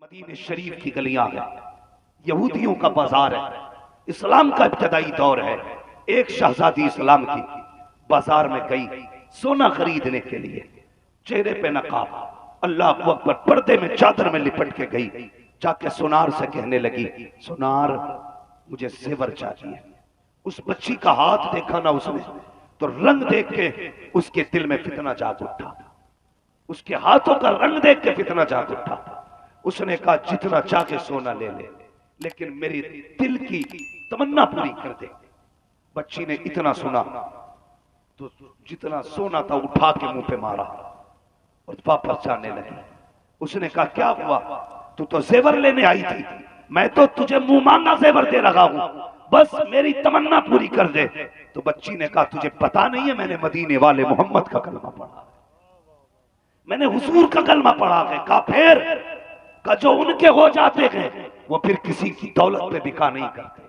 مدینہ شریف کی گلیاں ہیں، یہودیوں کا بازار ہے، اسلام کا ابتدائی دور ہے۔ ایک شہزادی اسلام کی بازار میں گئی سونا خریدنے کے لیے، چہرے پہ نقاب، اللہ اکبر، پردے میں چادر میں لپٹ کے گئی، جا کے سونار سے کہنے لگی، سونار مجھے زیور چاہیے۔ اس بچی کا ہاتھ دیکھا نہ اس نے تو رنگ دیکھ کے اس کے دل میں فتنہ جاگ اٹھا، اس کے ہاتھوں کا رنگ دیکھ کے فتنہ جاگ اٹھا۔ اس نے کہا جتنا چاہے سونا لے لے لیکن میری دل کی تمنا پوری کر دے۔ بچی نے اتنا سنا تو جتنا سونا تھا اٹھا کے منہ پہ مارا اور واپس جانے لگی۔ اس نے کہا کیا ہوا؟ تو زیور لینے آئی تھی، میں تو تجھے منہ مانگا زیور دے رہا ہوں، بس میری تمنا پوری کر دے۔ تو بچی نے کہا تجھے پتا نہیں ہے میں نے مدینے والے محمد کا کلمہ پڑھا، میں نے حضور کا کلمہ پڑھا ہے۔ کہا پھر کہ جو ان کے ہو جاتے ہیں وہ پھر کسی کی دولت پہ بکا نہیں کرتے،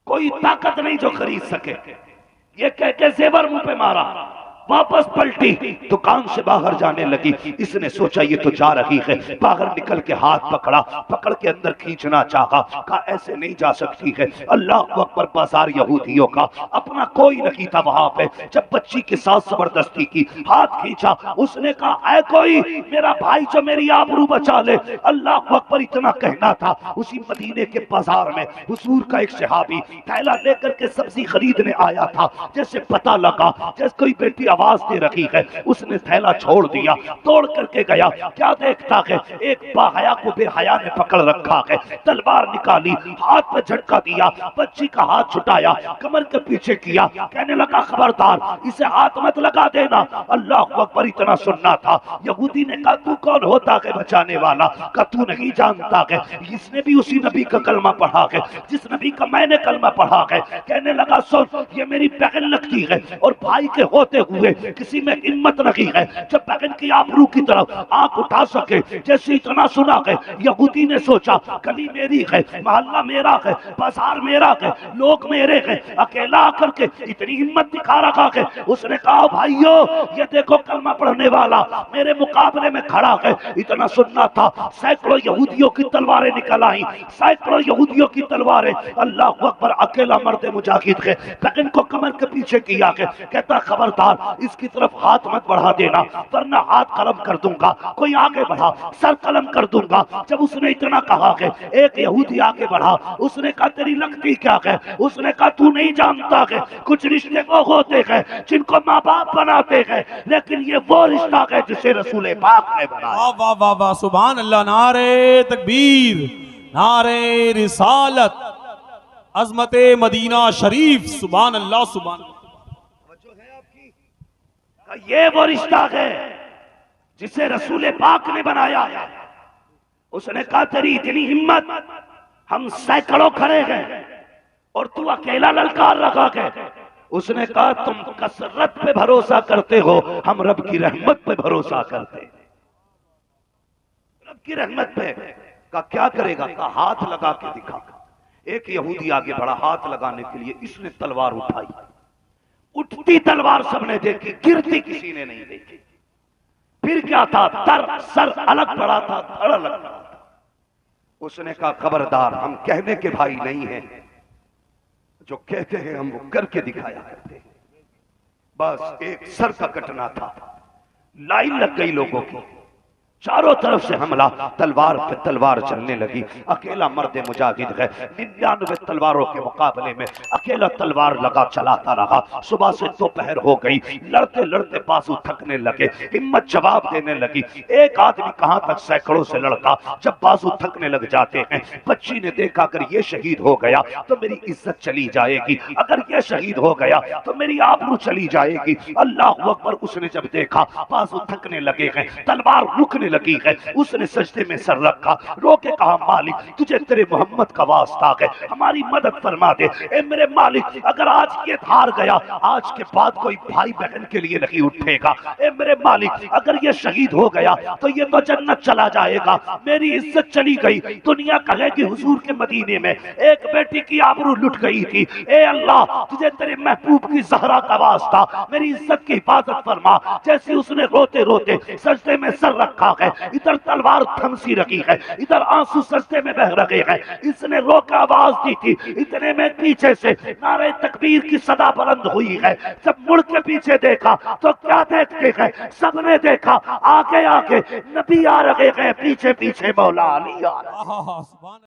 کوئی طاقت نہیں جو خرید سکے۔ یہ کہہ کے زیور منہ پہ مارا، واپس پلٹی، دکان سے باہر جانے لگی۔ اس نے سوچا یہ تو جا رہی ہے، باہر نکل کے ہاتھ پکڑا، پکڑ کے اندر کھینچنا چاہا، کہا ایسے نہیں جا سکتی ہے۔ اللہ اکبر، بازار یہودیوں کا، اپنا کوئی نہیں تھا وہاں پہ۔ جب بچی کے ساتھ زبردستی کی، ہاتھ کھینچا، اس نے کہا اے کوئی میرا بھائی جو میری آبرو بچا لے۔ اللہ اکبر، اتنا کہنا تھا اسی مدینے کے بازار میں حضور کا ایک صحابی تھیلا لے کر کے سبزی خریدنے آیا تھا۔ جیسے پتہ لگا جیسے کوئی بیٹی آواز دے رہی ہے، اس نے تھیلا چھوڑ دیا، توڑ کر کے گیا۔ کیا دیکھتا ہے؟ ایک باحیا کو بے حیا نے پکڑ رکھا ہے، تلوار نکالی، ہاتھ پہ جھٹکا دیا، بچی کا ہاتھ چھٹایا، کمر کے پیچھے کیا، کہنے لگا خبردار اسے ہاتھ مت لگا دینا۔ اللہ اکبر، اتنا سننا تھا۔ یہودی نے کہا تو کون ہوتا ہے بچانے والا؟ کہ تو نہیں جانتا ہے اس نے بھی اسی نبی کا کلمہ پڑھا ہے جس نبی کا میں نے کلمہ پڑھا ہے۔ کہنے لگا سن، یہ میری بہن لگتی ہے اور بھائی کے ہوتے ہوئے کسی میں ہمت نہیں ہے جب بہن کی آبرو کی طرف آنکھ اٹھا سکے۔ جیسے اتنا سنا ہے، یہودی نے سوچا گلی میری ہے، محلہ میرا ہے، بازار میرا ہے، لوگ میرے ہیں، اکیلا آ کر کے اتنی ہمت دکھا رکھا ہے۔ اس نے کہا بھائیو یہ دیکھو کلمہ پڑھنے والا میرے مقابلے میں کھڑا ہے۔ اتنا سننا تھا، سینکڑوں یہودیوں کی تلواریں نکل آئیں، سینکڑوں یہودیوں کی تلواریں۔ اللہ اکبر، اکیلا مرد مجاہد ہے، بہن کو کمر کے پیچھے کیا ہے، کہتا خبردار اس کی طرف ہاتھ مت بڑھا دینا ورنہ ہاتھ قلم کر دوں گا، کوئی آگے بڑھا سر قلم کر دوں گا۔ جب اس نے اتنا کہا کہ ایک یہودی آگے بڑھا، اس نے کہا تیری لگتی کیا ہے؟ اس نے کہا تو نہیں جانتا ہے کچھ رشتے وہ ہوتے ہیں جن کو ماں باپ بناتے ہیں، لیکن یہ وہ رشتہ ہے جسے رسول پاک نے بنایا۔ واہ واہ واہ واہ، سبحان اللہ، نعرہ تکبیر، نعرہ رسالت، عظمت مدینہ شریف، سبحان اللہ سبحان اللہ۔ یہ وہ رشتہ ہے جسے رسول پاک نے بنایا۔ اس نے کہا تیری اتنی ہمت، ہم سینکڑوں کھڑے ہیں اور تو اکیلا للکار رکھا ہے۔ اس نے کہا تم کثرت پہ بھروسہ کرتے ہو، ہم رب کی رحمت پہ بھروسہ کرتے ہیں، رب کی رحمت پہ۔ کہا کیا کرے گا؟ کہا ہاتھ لگا کے دکھا۔ ایک یہودی آگے بڑھا ہاتھ لگانے کے لیے، اس نے تلوار اٹھائی، اٹھتی تلوار سب نے دیکھی، گرتی کسی نے نہیں دیکھی۔ پھر کیا تھا؟ سر الگ پڑا تھا، دھڑ الگ پڑا تھا۔ اس نے کہا خبردار، ہم کہنے کے بھائی نہیں ہیں، جو کہتے ہیں ہم وہ کر کے دکھایا کرتے ہیں۔ بس ایک سر کا کٹنا تھا، لائن لگ گئی لوگوں کی، چاروں طرف سے حملہ، تلوار پہ تلوار چلنے لگی۔ اکیلا مرد مجاہد ہے، 99 تلواروں کے مقابلے میں اکیلا تلوار لگا چلاتا رہا۔ صبح سے دوپہر ہو گئی، لڑتے لڑتے بازو تھکنے لگے، ہمت جواب دینے لگی۔ ایک آدمی کہاں تک سینکڑوں سے لڑتا، جب بازو تھکنے لگ جاتے ہیں۔ بچی نے دیکھا اگر یہ شہید ہو گیا تو میری عزت چلی جائے گی، اگر یہ شہید ہو گیا تو میری آبرو چلی جائے گی۔ اللہ اکبر، اس نے جب دیکھا بازو تھکنے لگے ہیں، تلوار رکنے لگی ہے، اس نے سجدے میں سر رکھا، رو کے کہا مالک تجھے تیرے محمد کا واسطہ ہے، ہماری مدد فرما دے۔ اے میرے مالک، اگر آج یہ ہار گیا، آج کے بعد کوئی بھائی بہن کے لیے نہیں اٹھے گا۔ اے میرے مالک، اگر یہ شہید ہو گیا تو یہ تو جنت چلا جائے گا، میری عزت چلی گئی۔ دنیا کہے کہ حضور کے مدینے میں ایک بیٹی کی آبرو لٹ گئی تھی۔ اے اللہ، تجھے تیرے محبوب کی زہرا کا واسطہ، میری عزت کی حفاظت فرما۔ جیسے اس نے روتے روتے سجدے میں سر رکھا ہے، ہے، ادھر تلوار تھمسی رکھی ہے، ادھر آنسو سجدے میں بہ رہے ہیں۔ اس نے روکا، آواز دی تھی، اتنے میں پیچھے سے نعرہ تکبیر کی صدا بلند ہوئی ہے۔ جب مڑ کے پیچھے دیکھا تو کیا دیکھتے ہیں؟ سب نے دیکھا آگے آگے نبی آ رہے ہیں، پیچھے پیچھے مولا علی آ رہے ہیں۔ سبحان